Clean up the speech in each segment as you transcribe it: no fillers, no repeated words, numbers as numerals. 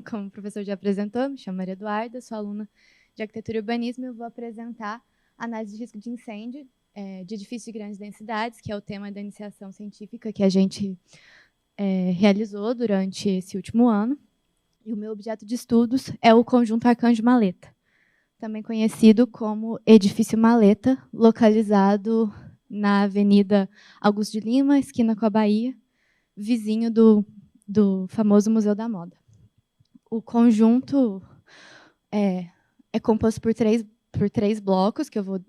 como o professor já apresentou, me chamo Maria Eduarda, sou aluna de Arquitetura e Urbanismo e eu vou apresentar análise de risco de incêndio de edifícios de grandes densidades, que é o tema da iniciação científica que a gente realizou durante esse último ano. E o meu objeto de estudos é o conjunto Arcanjo Maleta, também conhecido como Edifício Maleta, localizado na Avenida Augusto de Lima, esquina com a Bahia, vizinho do famoso Museu da Moda. O conjunto é composto por três blocos, que eu vou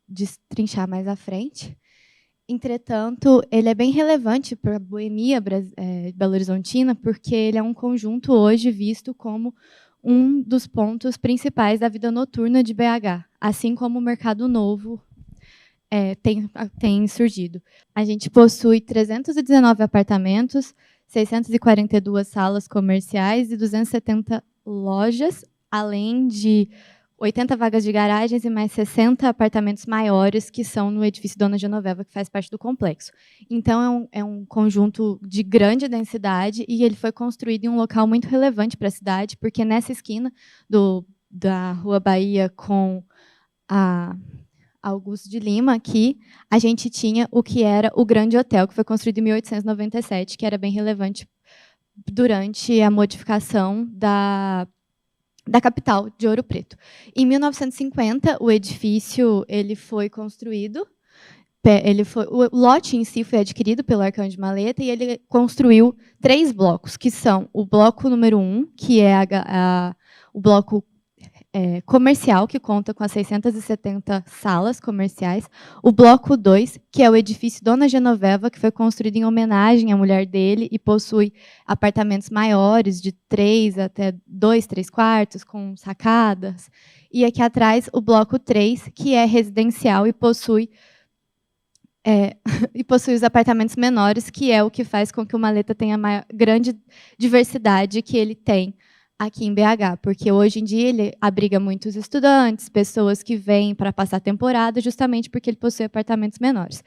destrinchar mais à frente. Entretanto, ele é bem relevante para a boemia belo-horizontina, porque ele é um conjunto hoje visto como um dos pontos principais da vida noturna de BH, assim como o Mercado Novo tem surgido. A gente possui 319 apartamentos, 642 salas comerciais e 270 lojas, além de 80 vagas de garagens e mais 60 apartamentos maiores que são no edifício Dona Genoveva, que faz parte do complexo. Então, é um conjunto de grande densidade e ele foi construído em um local muito relevante para a cidade, porque nessa esquina da Rua Bahia com a Augusto de Lima, aqui, a gente tinha o que era o Grande Hotel, que foi construído em 1897, que era bem relevante durante a modificação da capital de Ouro Preto. Em 1950, o edifício ele foi construído, o lote em si foi adquirido pelo Arcanjo Maleta e ele construiu 3 blocos, que são o bloco número 1, que é o bloco comercial, que conta com as 670 salas comerciais. O bloco 2, que é o edifício Dona Genoveva, que foi construído em homenagem à mulher dele e possui apartamentos maiores, de 3 até 2, 3 quartos, com sacadas. E aqui atrás, o bloco 3, que é residencial e possui os apartamentos menores, que é o que faz com que o Maleta tenha a grande diversidade que ele tem aqui em BH, porque hoje em dia ele abriga muitos estudantes, pessoas que vêm para passar temporada, justamente porque ele possui apartamentos menores.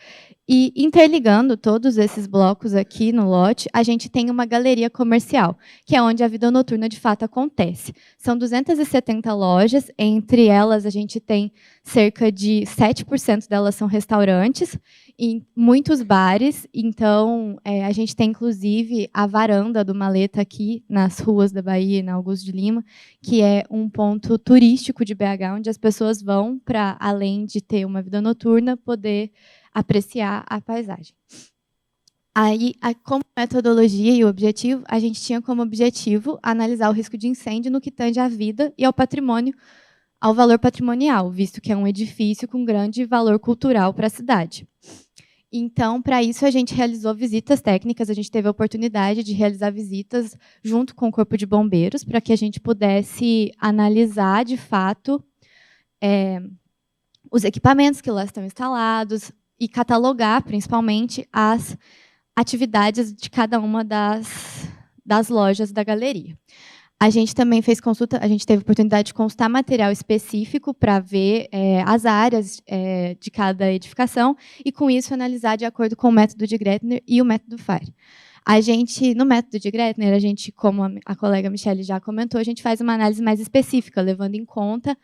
E interligando todos esses blocos aqui no lote, a gente tem uma galeria comercial, que é onde a vida noturna de fato acontece. São 270 lojas, entre elas a gente tem cerca de 7% delas são restaurantes, e muitos bares, então a gente tem inclusive a varanda do Maleta aqui nas ruas da Bahia, na Augusto de Lima, que é um ponto turístico de BH, onde as pessoas vão para, além de ter uma vida noturna, poder apreciar a paisagem. Aí, como metodologia e o objetivo, a gente tinha como objetivo analisar o risco de incêndio no que tange à vida e ao patrimônio, ao valor patrimonial, visto que é um edifício com grande valor cultural para a cidade. Então, para isso, a gente realizou visitas técnicas, a gente teve a oportunidade de realizar visitas junto com o Corpo de Bombeiros, para que a gente pudesse analisar, de fato, os equipamentos que lá estão instalados e catalogar, principalmente, as atividades de cada uma das lojas da galeria. A gente também fez consulta, a gente teve a oportunidade de consultar material específico para ver as áreas de cada edificação e, com isso, analisar de acordo com o método de Gretner e o método FAIR. No método de Gretner, a gente, como a colega Michele já comentou, a gente faz uma análise mais específica, levando em conta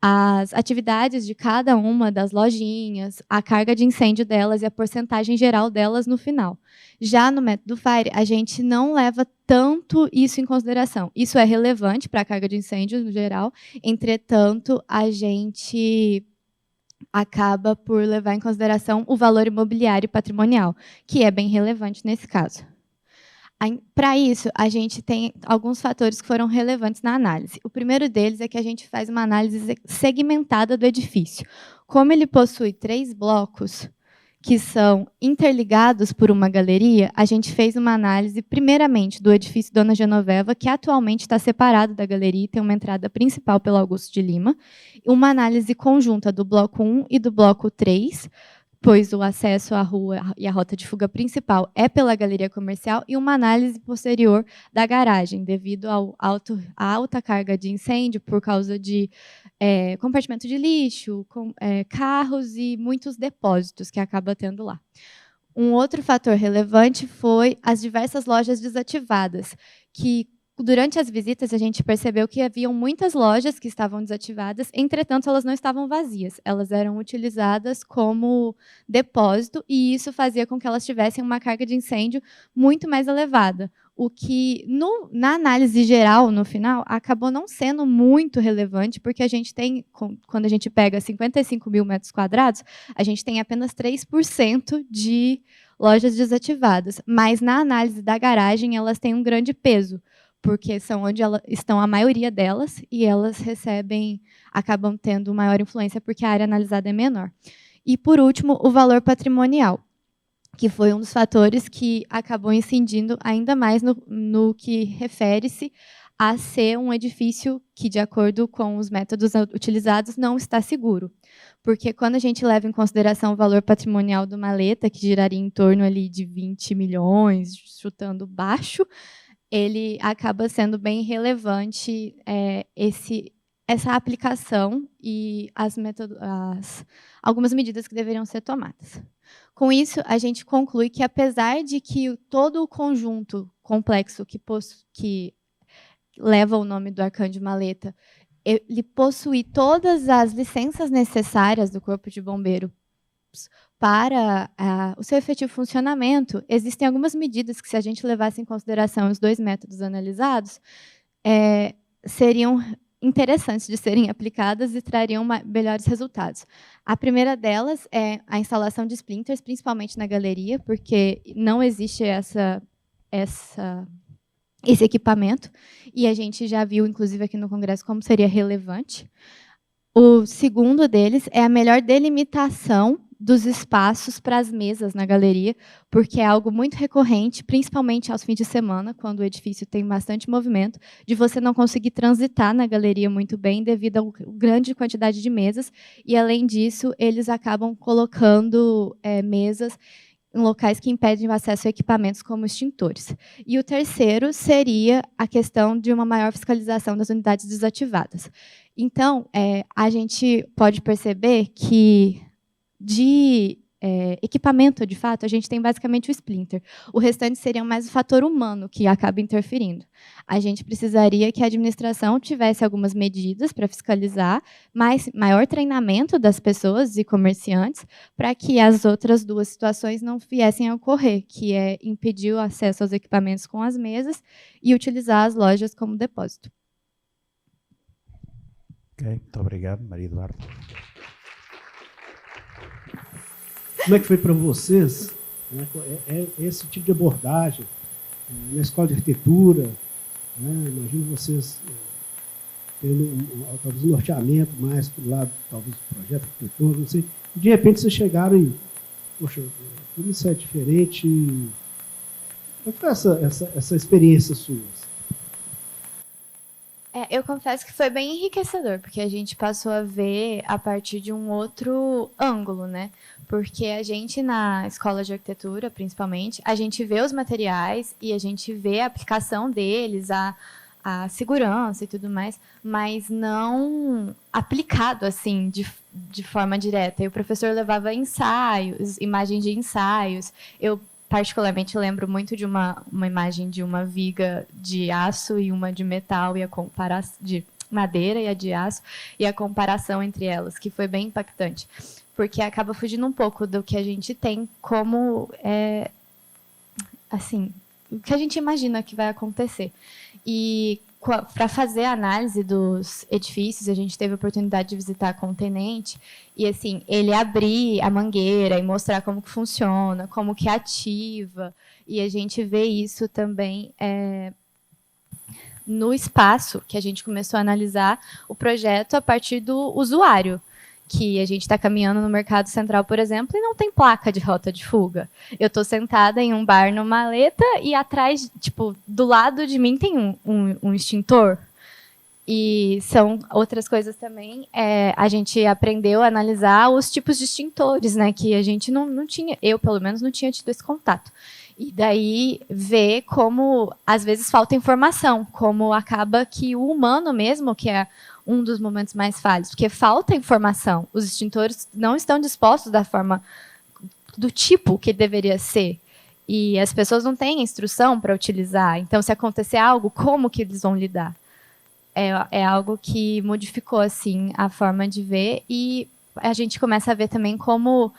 as atividades de cada uma das lojinhas, a carga de incêndio delas e a porcentagem geral delas no final. Já no método FAIR, a gente não leva tanto isso em consideração. Isso é relevante para a carga de incêndio no geral, entretanto, a gente acaba por levar em consideração o valor imobiliário e patrimonial, que é bem relevante nesse caso. Para isso, a gente tem alguns fatores que foram relevantes na análise. O primeiro deles é que a gente faz uma análise segmentada do edifício. Como ele possui 3 blocos que são interligados por uma galeria, a gente fez uma análise, primeiramente, do edifício Dona Genoveva, que atualmente está separado da galeria e tem uma entrada principal pelo Augusto de Lima, uma análise conjunta do bloco 1 e do bloco 3, pois o acesso à rua e à rota de fuga principal é pela galeria comercial, e uma análise posterior da garagem, devido à alta carga de incêndio por causa de compartimento de lixo, carros e muitos depósitos que acaba tendo lá. Um outro fator relevante foi as diversas lojas desativadas, que durante as visitas, a gente percebeu que haviam muitas lojas que estavam desativadas, entretanto, elas não estavam vazias, elas eram utilizadas como depósito, e isso fazia com que elas tivessem uma carga de incêndio muito mais elevada, o que, na análise geral, no final, acabou não sendo muito relevante, porque a gente tem, quando a gente pega 55 mil metros quadrados, a gente tem apenas 3% de lojas desativadas, mas na análise da garagem, elas têm um grande peso, porque são onde estão a maioria delas, e elas acabam tendo maior influência, porque a área analisada é menor. E, por último, o valor patrimonial, que foi um dos fatores que acabou incidindo ainda mais no que refere-se a ser um edifício que, de acordo com os métodos utilizados, não está seguro. Porque quando a gente leva em consideração o valor patrimonial do Maleta, que giraria em torno ali de 20 milhões, chutando baixo, ele acaba sendo bem relevante essa aplicação e algumas medidas que deveriam ser tomadas. Com isso, a gente conclui que, apesar de que todo o conjunto complexo que leva o nome do Arcanjo Maleta, ele possui todas as licenças necessárias do Corpo de Bombeiros para o seu efetivo funcionamento, existem algumas medidas que, se a gente levasse em consideração os 2 métodos analisados, seriam interessantes de serem aplicadas e trariam melhores resultados. A primeira delas é a instalação de splinters, principalmente na galeria, porque não existe esse equipamento, e a gente já viu, inclusive aqui no Congresso, como seria relevante. O segundo deles é a melhor delimitação dos espaços para as mesas na galeria, porque é algo muito recorrente, principalmente aos fins de semana, quando o edifício tem bastante movimento, de você não conseguir transitar na galeria muito bem devido à grande quantidade de mesas, e, além disso, eles acabam colocando mesas em locais que impedem o acesso a equipamentos como extintores. E o terceiro seria a questão de uma maior fiscalização das unidades desativadas. Então, a gente pode perceber que, de equipamento, de fato, a gente tem basicamente o splinter. O restante seria mais o fator humano que acaba interferindo. A gente precisaria que a administração tivesse algumas medidas para fiscalizar, maior treinamento das pessoas e comerciantes, para que as outras 2 situações não viessem a ocorrer, que é impedir o acesso aos equipamentos com as mesas e utilizar as lojas como depósito. Ok, muito obrigado, Maria Eduarda. Como é que foi para vocês esse tipo de abordagem na escola de arquitetura? Imagino vocês tendo talvez um norteamento mais para o lado, talvez, do projeto arquitetônico, não sei. De repente, vocês chegaram e, poxa, tudo isso é diferente. Como foi essa experiência sua? Eu confesso que foi bem enriquecedor, porque a gente passou a ver a partir de um outro ângulo, né? Porque a gente, na escola de arquitetura, principalmente, a gente vê os materiais e a gente vê a aplicação deles, a segurança e tudo mais, mas não aplicado assim de forma direta. E o professor levava ensaios, imagens de ensaios. Eu particularmente lembro muito de uma imagem de uma viga de aço e uma de metal, e a comparação de madeira e a de aço, e a comparação entre elas, que foi bem impactante, porque acaba fugindo um pouco do que a gente tem como assim, o que a gente imagina que vai acontecer. E para fazer a análise dos edifícios, a gente teve a oportunidade de visitar com o tenente, e assim, ele abrir a mangueira e mostrar como que funciona, como que ativa, e a gente vê isso também no espaço, que a gente começou a analisar o projeto a partir do usuário, que a gente está caminhando no Mercado Central, por exemplo, e não tem placa de rota de fuga. Eu estou sentada em um bar no Maleta e atrás, tipo, do lado de mim tem um extintor. E são outras coisas também. A gente aprendeu a analisar os tipos de extintores, né, que a gente não tinha, eu pelo menos não tinha tido esse contato. E daí ver como, às vezes, falta informação, como acaba que o humano mesmo, que é um dos momentos mais falhos, porque falta informação. Os extintores não estão dispostos da forma, do tipo que deveria ser. E as pessoas não têm instrução para utilizar. Então, se acontecer algo, como que eles vão lidar? É algo que modificou assim, a forma de ver, e a gente começa a ver também como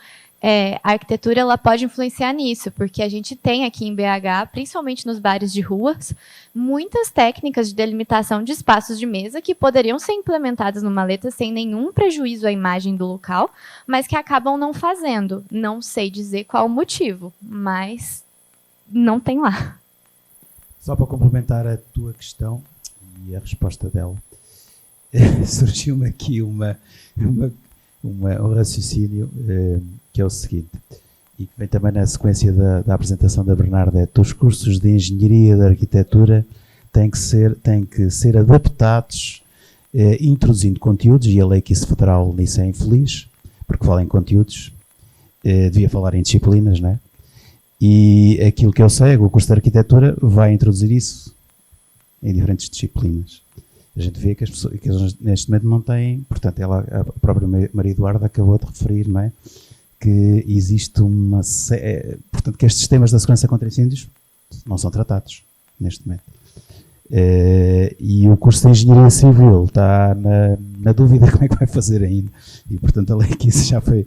a arquitetura ela pode influenciar nisso, porque a gente tem aqui em BH, principalmente nos bares de ruas, muitas técnicas de delimitação de espaços de mesa que poderiam ser implementadas numa letra sem nenhum prejuízo à imagem do local, mas que acabam não fazendo. Não sei dizer qual o motivo, mas não tem lá. Só para complementar a tua questão e a resposta dela, surgiu-me aqui um raciocínio que é o seguinte, e que vem também na sequência da apresentação da Bernadette. Os cursos de Engenharia e de Arquitetura têm que ser adaptados, introduzindo conteúdos, e a lei que isso federal nisso é infeliz, porque fala em conteúdos, devia falar em disciplinas, não é? E aquilo que eu sei é que o curso de Arquitetura vai introduzir isso em diferentes disciplinas. A gente vê que as pessoas que eles neste momento não têm, portanto, a própria Maria Eduarda acabou de referir, não é? Que existe portanto, que estes temas da segurança contra incêndios não são tratados neste momento. E o curso de Engenharia Civil está na dúvida como é que vai fazer ainda. E, portanto, a lei que isso já foi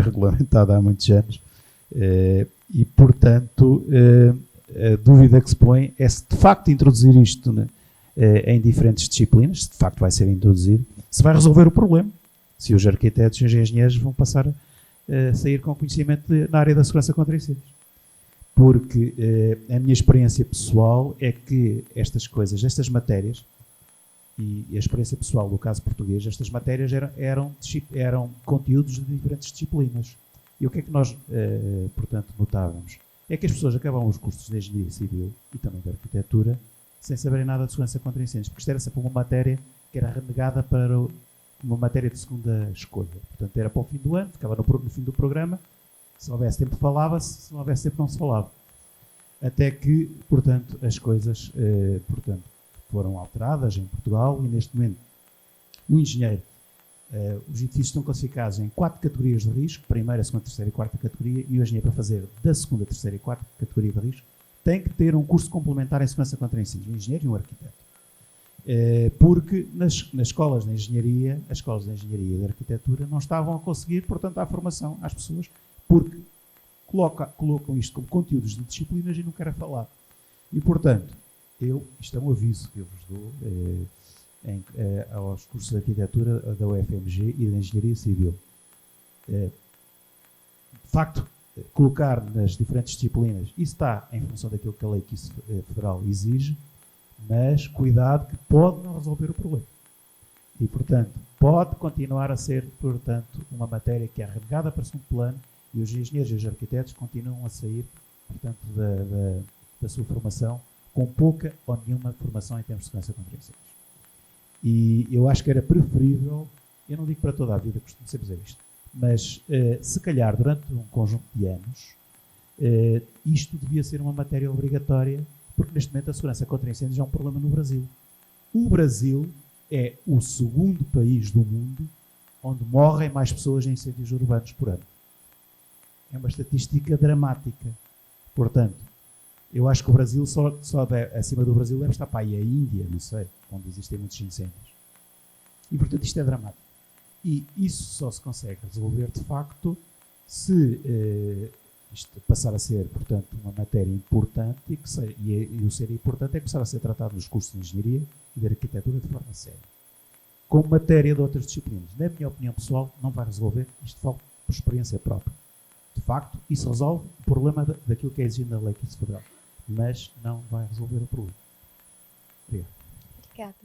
regulamentada há muitos anos. E, portanto, a dúvida que se põe é se de facto introduzir isto, né, em diferentes disciplinas, se de facto vai ser introduzido, se vai resolver o problema, se os arquitetos e os engenheiros vão passar a sair com conhecimento na área da segurança contra incêndios. Porque a minha experiência pessoal é que estas matérias, e a experiência pessoal do caso português, estas matérias eram conteúdos de diferentes disciplinas. E o que é que nós, portanto, notávamos? É que as pessoas acabavam os cursos de Engenharia Civil e também de Arquitetura sem saberem nada de segurança contra incêndios, porque isto era sempre uma matéria que era renegada para uma matéria de segunda escolha. Portanto, era para o fim do ano, ficava no fim do programa, se houvesse tempo falava-se, se não houvesse tempo não se falava. Até que, portanto, as coisas foram alteradas em Portugal e neste momento o engenheiro, os edifícios estão classificados em 4 categorias de risco, primeira, segunda, terceira e quarta categoria, e o engenheiro para fazer da segunda, terceira e quarta categoria de risco tem que ter um curso complementar em segurança contra incêndios, um engenheiro e um arquiteto. Porque nas escolas de engenharia, as escolas de engenharia e de arquitetura não estavam a conseguir, portanto, dar formação às pessoas, porque colocam isto como conteúdos de disciplinas e não querem falar. E, portanto, isto é um aviso que eu vos dou aos cursos de arquitetura da UFMG e da engenharia civil. De facto, colocar nas diferentes disciplinas, isso está em função daquilo que a lei federal exige, mas cuidado que pode não resolver o problema. E, portanto, pode continuar a ser, portanto, uma matéria que é renegada para segundo plano e os engenheiros e os arquitetos continuam a sair, portanto, da sua formação com pouca ou nenhuma formação em termos de segurança contra incêndios. E eu acho que era preferível, eu não digo para toda a vida, costumo sempre dizer isto, mas se calhar durante um conjunto de anos isto devia ser uma matéria obrigatória, porque neste momento a segurança contra incêndios é um problema no Brasil. O Brasil é o segundo país do mundo onde morrem mais pessoas em incêndios urbanos por ano. É uma estatística dramática. Portanto, eu acho que o Brasil, acima do Brasil, deve estar para aí a Índia, não sei, onde existem muitos incêndios. E, portanto, isto é dramático. E isso só se consegue resolver, de facto, se isto passar a ser, portanto, uma matéria importante e o ser importante é começar a ser tratado nos cursos de engenharia e de arquitetura de forma séria. Como matéria de outras disciplinas. Na minha opinião pessoal, não vai resolver. Isto falo por experiência própria. De facto, isso resolve o problema daquilo que é exigido na lei federal. Mas não vai resolver o problema. Obrigado. Obrigada.